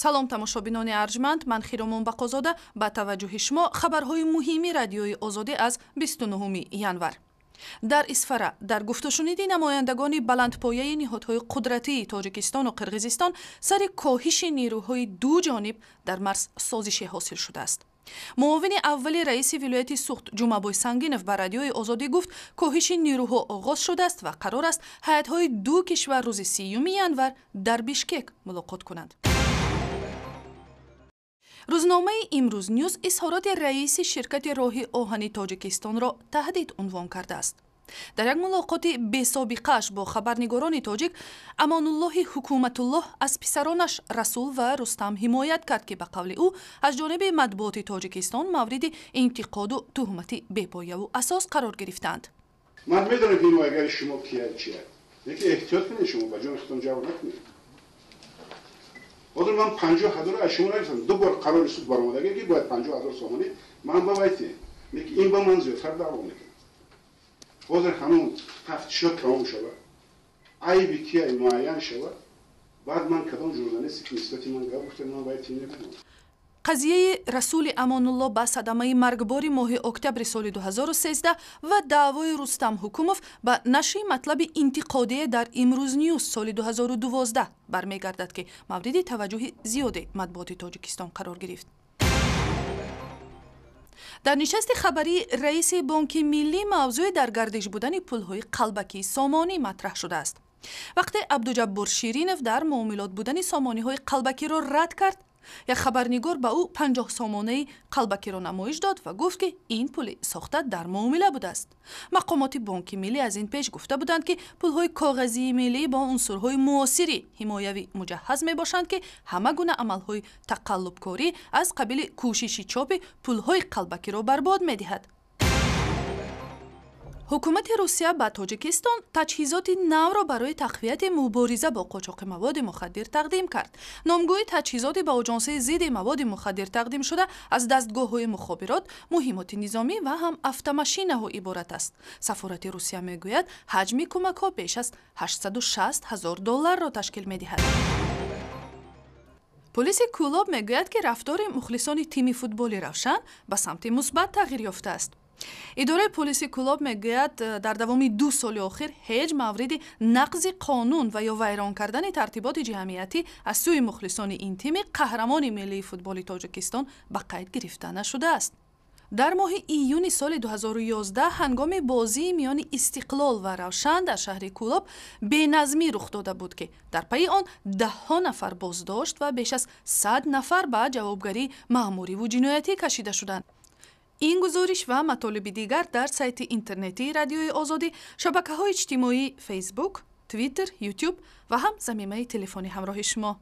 салом тамошобинони арҷманд, ман Хиромон Бақозода ба таваҷҷӯҳи шумо хабарҳои муҳими радиои Озодӣ аз 29 январ. дар исфара дар гуфтушуниди намояндагони баландпояи ниҳодҳои қудратии Тоҷикистону Қирғизистон сари коҳиши нерӯҳои ду ҷониб дар марз созише ҳосил шудааст. муовини аввали раиси вилояти Суғд Ҷумъабой Сангинов ба радиои Озодӣ гуфт, коҳиши нерӯҳо оғоз шудааст ва қарор аст ҳайатҳои ду кишвар рӯзи 30 январ дар Бишкек мулоқот кунанд. рӯзномаи имрӯз ньюз изҳороти раиси ширкати роҳи оҳани Тоҷикистонро таҳдид унвон кардааст. дар як мулоқоти бесобиқааш бо хабарнигорони тоҷик, Амонуллоҳи ҳукуматуллоҳ аз писаронаш Расул ва Рустам ҳимоят кард, ки ба қавли ӯ аз ҷониби матбуоти Тоҷикистон мавриди интиқоду тӯҳмати бепояву асос қарор гирифтанд. ман медонам ҳимоягари шумо кия чия, лекин эҳтиёт кунед, шумо ба ҷони худтон ҷабр накунед. ҳозир ман 50,000 аз шумо нагирифтам, ду бор қарори суд баромадаги ки бояд 50,000 сомонӣ ман бавайтем, лекин ин ба ман зиёдтар даъво мекунад. ҳозир ҳанун тафтишот тамом шавад, айби кия муайян шавад, баъд ман кадом журналисте ки нисбати ман гап гуфта ман баъд тим набинам. қазияи Расули Амонулло ба садамаи маргбори моҳи октябри соли 2013 ва даъвои Рустам Ҳукумов ба нашри матлаби интиқодие дар имрӯз ньюз соли 2012 бармегардад, ки мавриди таваҷҷӯҳи зиёди матбуоти Тоҷикистон қарор гирифт. дар нишасти хабарӣ раиси Бонки Миллӣ мавзӯи дар гардиш будани пулҳои қалбакии сомонӣ матраҳ шудааст. вақте Абдуҷаббор Ширинов дар муомилот будани сомониҳои қалбакиро рад кард, як хабарнигор ба ӯ 50 сомонаи қалбакиро намоиш дод ва гуфт, ки ин пули сохта дар муомила будааст. мақомоти Бонки Миллӣ аз ин пеш гуфта буданд, ки пулҳои коғазии миллӣ бо унсурҳои муосири ҳимоявӣ муҷаҳҳаз мебошанд, ки ҳама гуна амалҳои тақаллубкорӣ аз қабили кӯшиши чопи пулҳои қалбакиро барбод медиҳад. ҳукумати Русия ба Тоҷикистон таҷҳизоти навро барои тақвияти мубориза бо қочоқи маводи мухаддир тақдим кард. номгӯи таҷҳизоти ба оҷонсаи зидди маводи мухаддир тақдим шуда аз дастгоҳҳои мухобирот, муҳимоти низомӣ ва ҳам автомашинаҳо иборат аст. сафорати Русия мегӯяд, ҳаҷми кумакҳо беш аз $860,000 ташкил медиҳад. полиси Кӯлоб мегӯяд, ки рафтори мухлисони тими футболи Равшан ба самти мусбат тағйир ёфтааст. идораи полиси Кӯлоб мегӯяд, дар давоми 2 соли охир ҳеҷ мавриди нақзи қонун ва ё вайрон кардани тартиботи ҷамъиятӣ аз сӯи мухлисони ин тими қаҳрамони миллии футболи Тоҷикистон ба қайд гирифта нашудааст. дар моҳи июни соли 2011 ҳангоми бозии миёни Истиқлол ва Равшан дар шаҳри Кӯлоб беназмӣ рух дода буд, ки дар пайи он даҳҳо нафар боздошт ва беш аз 100 нафар ба ҷавобгарии маъмуриву ҷиноятӣ кашида шуданд. ин гузориш ва матолиби дигар дар сайти интернетии радиои Озодӣ, шабакаҳои иҷтимоӣ Facebook, Twitter, YouTube ва ҳам замимаи телефони ҳамроҳи шумо.